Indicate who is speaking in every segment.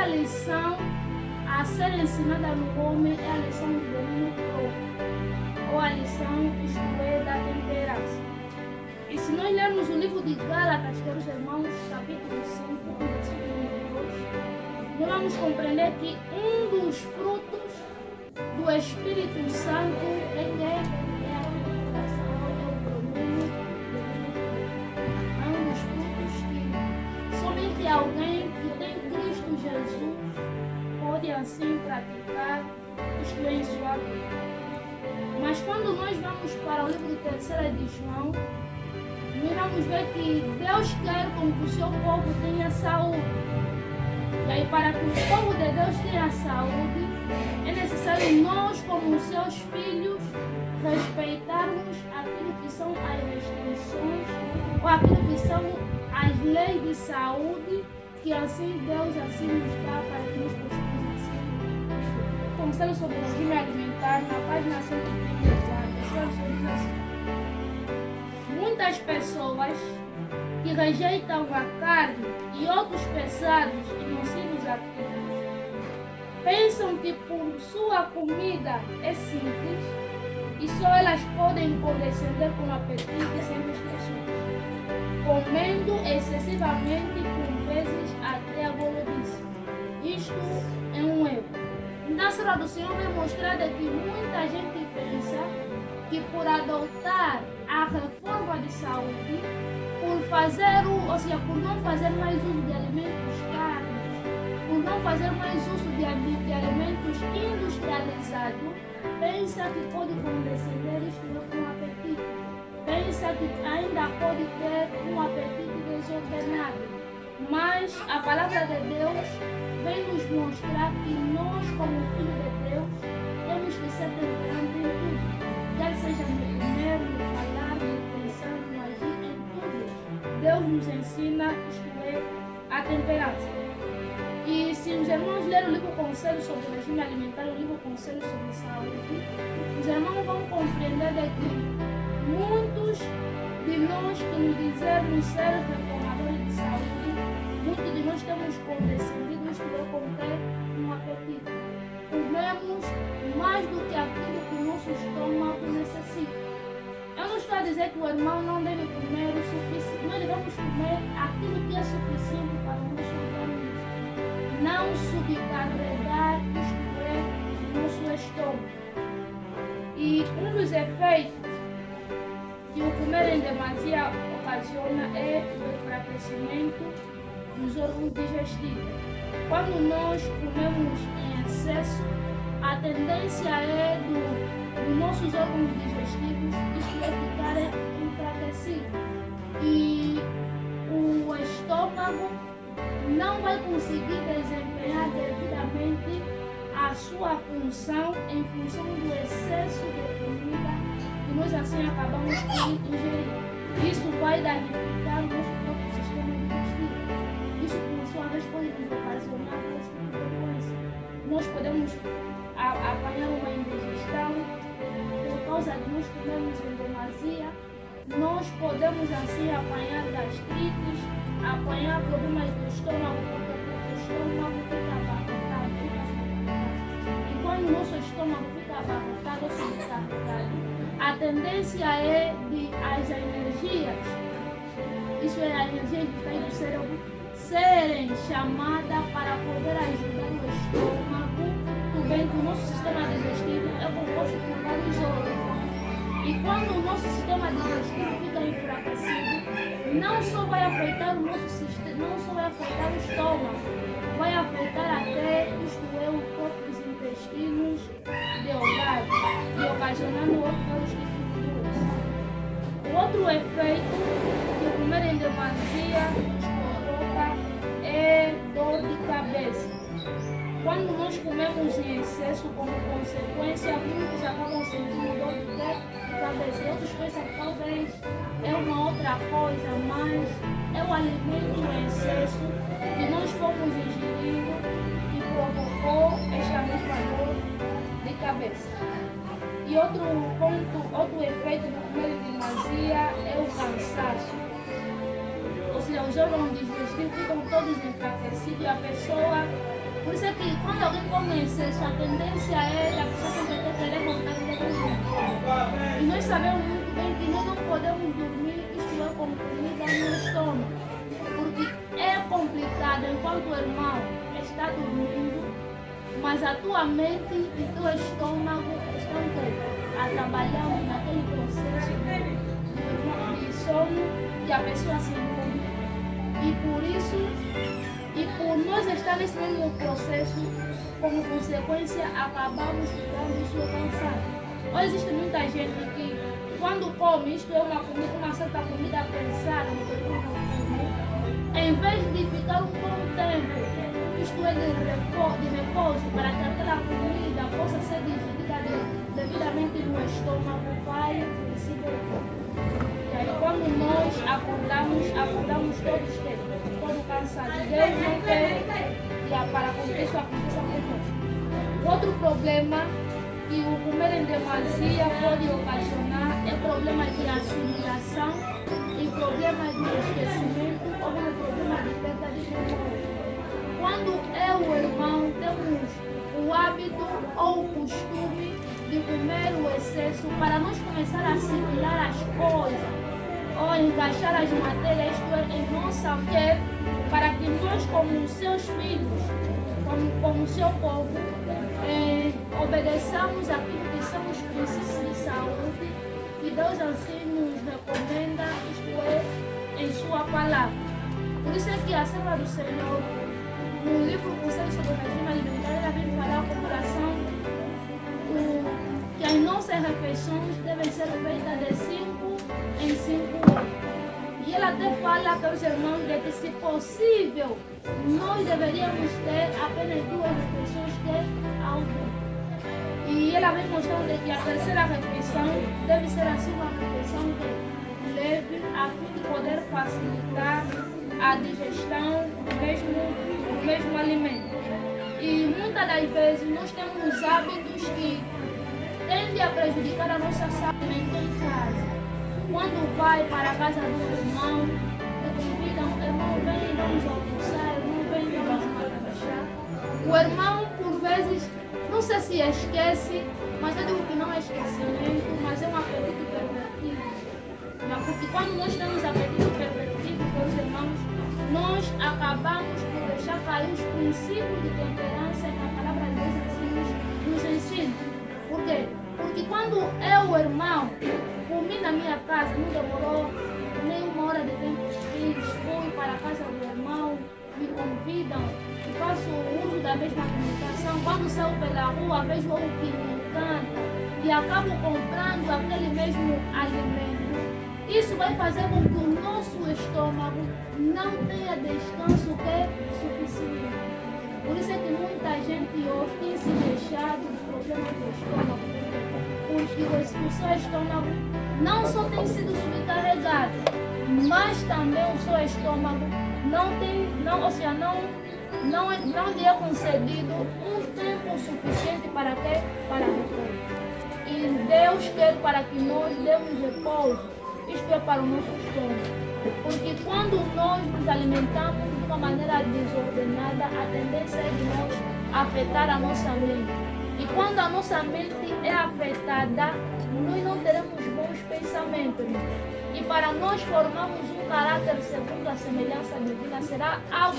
Speaker 1: primeira lição a ser ensinada no homem é a lição do domínio próprio, ou a lição, isto é, da temperança. E se nós lermos o livro de Gálatas, queridos irmãos, capítulo 5, versículo 22, nós vamos compreender que um dos frutos do Espírito Santo é a temperança, é o domínio. É um dos frutos que somente alguém que tem Cristo Jesus pode assim praticar, isto é, em sua vida. Mas quando nós vamos para o livro de 3 de João, nós vamos ver que Deus quer com que o seu povo tenha saúde. E aí, para que o povo de Deus tenha saúde, é necessário nós, como seus filhos, respeitarmos aquilo que são as restrições, ou aquilo que são as leis de saúde, que assim Deus assim nos dá para que nós possamos assim. Conselho sobre o regime alimentar, na página 134, diz assim: muitas pessoas que rejeitam a carne e outros pesados e nocivos artigos pensam que por sua comida é simples e só elas podem condescender com apetite sem restrições, comendo excessivamente, por vezes até a golice. Isto é um erro. Então a palavra do Senhor vem mostrar que muita gente pensa que por adotar a reforma de saúde, por fazer, ou seja, por não fazer mais uso de alimentos carnes, por não fazer mais uso de alimentos industrializados, pensa que pode condescender isto com apetite. Pensa que ainda pode ter um apetite desordenado. Mas a palavra de Deus vem nos mostrar que nós, como filhos de Deus, temos que ser temperantes em tudo. Quer seja no comer, no falar, no pensar, no agir, em tudo. Deus nos ensina, isto é, a temperança. E se os irmãos lerem o livro Conselho sobre o Regime Alimentar, o livro Conselho sobre Saúde, os irmãos vão compreender que muitos de nós que nos dizemos ser reformadores de saúde, muitos de nós temos condescendido, isto é, com ter um apetite. Comemos mais do que aquilo que o nosso estômago necessita. Eu não estou a dizer que o irmão não deve comer o suficiente. Nós devemos comer aquilo que é suficiente para o nosso organismo. Não subcarregar, isto é, o nosso estômago. E um dos efeitos que o comer em demasia ocasiona é o enfraquecimento dos órgãos digestivos. Quando nós comemos em excesso, a tendência é dos nossos órgãos digestivos isto é ficar enfraquecido. E o estômago não vai conseguir desempenhar devidamente a sua função em função do excesso de comida que nós assim acabamos de ingerir. Isso vai danificar o nosso próprio sistema digestivo. Isso, por sua vez, pode nos ocasionar esse tipo de doença. Nós podemos apanhar uma indigestão por causa de nós comermos em demasia. Nós podemos assim apanhar gastrites, apanhar problemas do estômago, porque o estômago fica abarrotado, E quando o nosso estômago fica abarrotado ou sobrecarregado, a tendência é de as energias, isso é, a energia que está do cérebro, serem chamadas para poder ajudar o estômago. Tudo bem que o nosso sistema digestivo é composto por vários órgãos. E quando o nosso sistema digestivo fica enfraquecido, não só vai afetar o nosso sistema, não só vai afetar o estômago, vai afetar até, isto é, o próprios intestinos delgados e ocasionando outros tipos de doenças. O outro efeito que o comer em demasia nos provoca é dor de cabeça. Quando nós comemos em excesso, como consequência, muitos acabam sentindo dor de cabeça. Outros pensam que talvez é uma outra coisa, mas é o alimento em excesso que nós fomos ingerindo que provocou esta mesma dor de cabeça. E outro ponto, outro efeito do comer em demasia é o cansaço. Ou seja, os órgãos digestivos ficam todos enfraquecidos e a pessoa Por isso é que quando alguém come em excesso, a tendência é a pessoa sempre querer voltar e comer. E nós sabemos muito bem que nós não podemos dormir, isto é, com comida no estômago. Porque é complicado enquanto o irmão está dormindo, mas a tua mente e o teu estômago estão a trabalhar naquele processo de sono que a pessoa se encontra. E por isso, e por nós estar nesse mesmo processo, como consequência, acabamos ficando cansados. Hoje existe muita gente que, quando come, isto é uma certa comida pensada, em vez de ficar um bom tempo, isto é, de repouso, para que aquela comida possa ser digerida devidamente no estômago, vai e se depois. E aí, quando nós acordamos todos cansados. Deus não quer para que isso aconteça conosco. Outro problema que o comer em demasia pode ocasionar é problema de assimilação e problema de esquecimento ou problema de perda de memória. Quando eu e o irmão temos o hábito ou o costume de comer o excesso para nós começar a assimilar as coisas ou encaixar as matérias, isto é, em nossa mente, para que nós, como seus filhos, como seu povo, obedeçamos aquilo que são os princípios de saúde que Deus assim nos recomenda, isto é, em sua palavra. Por isso é que a serva do Senhor, no livro Conselho sobre o Regime Alimentar, ela vem falar à população que as nossas refeições devem ser feitas de 5 em 5 horas. E ela até fala para os irmãos de que, se possível, nós deveríamos ter apenas 2 refeições ao dia. E ela vem mostrando que a terceira refeição deve ser assim uma refeição leve, a fim de poder facilitar a digestão do mesmo alimento. E muitas das vezes nós temos hábitos que tendem a prejudicar a nossa saúde em casa. Quando vai para a casa do irmão, te convidam, irmão, vem, vamos almoçar, irmão, vem, vamos relaxar. O irmão, por vezes, não sei se esquece, mas eu digo que não é esquecimento, mas é um apetite pervertido. Porque quando nós temos apetite pervertido com os irmãos, nós acabamos por deixar cair os princípios de temperança que a palavra de Deus assim nos ensina. Por quê? Porque quando eu, o irmão, comi na minha casa, não demorou nem 1 hora de tempo, fui para a casa do irmão, me convidam e faço uso da mesma comunicação. Quando saio pela rua, vejo algo que me encanta e acabo comprando aquele mesmo alimento. Isso vai fazer com que o nosso estômago não tenha descanso que é suficiente. Por isso é que muita gente hoje tem se deixado de problemas do estômago. Porque o seu estômago não só tem sido subcarregado, mas também o seu estômago não lhe é concedido um tempo suficiente para repouso. E Deus quer para que nós demos repouso, isto é, para o nosso estômago. Porque quando nós nos alimentamos de uma maneira desordenada, a tendência é de nós afetar a nossa mente. E quando a nossa mente é afetada, nós não teremos bons pensamentos. E para nós formarmos um caráter segundo a semelhança divina, será algo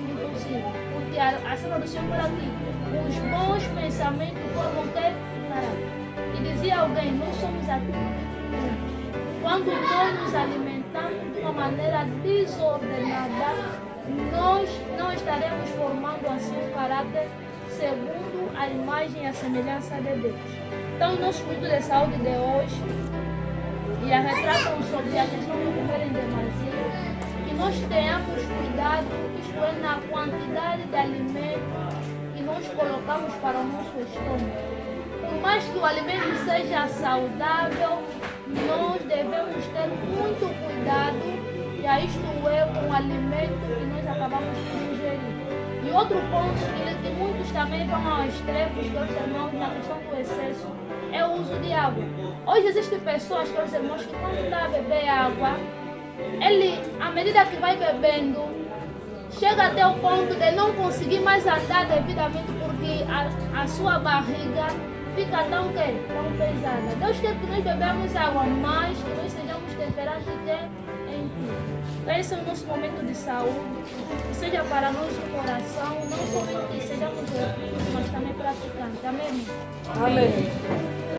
Speaker 1: impossível. Porque a serva do Senhor fala aqui, os bons pensamentos formam o caráter. E dizia alguém, nós somos aquilo que comemos. Quando nós nos alimentamos de uma maneira desordenada, nós não estaremos formando assim um caráter segundo a imagem e a semelhança de Deus. Então, o nosso culto de saúde de hoje retratam sobre a questão do comer em demasia, que nós tenhamos cuidado, isto é, na quantidade de alimento que nós colocamos para o nosso estômago. Por mais que o alimento seja saudável, nós devemos ter muito cuidado, e isto é, com o alimento que nós acabamos de ingerir. E outro ponto que muitos também vão ao extremo, os irmãos, na questão do excesso, é o uso de água. Hoje existem pessoas, os irmãos, que quando está a beber água, ele, à medida que vai bebendo, chega até o ponto de não conseguir mais andar devidamente porque a sua barriga fica tão pesada. Deus quer que nós bebamos água, mas que nós sejamos temperantes em tudo. Esse é o nosso momento de saúde, que seja para nós o coração, não só porque sejamos ouvidos, mas também praticantes. Amém?
Speaker 2: Amém.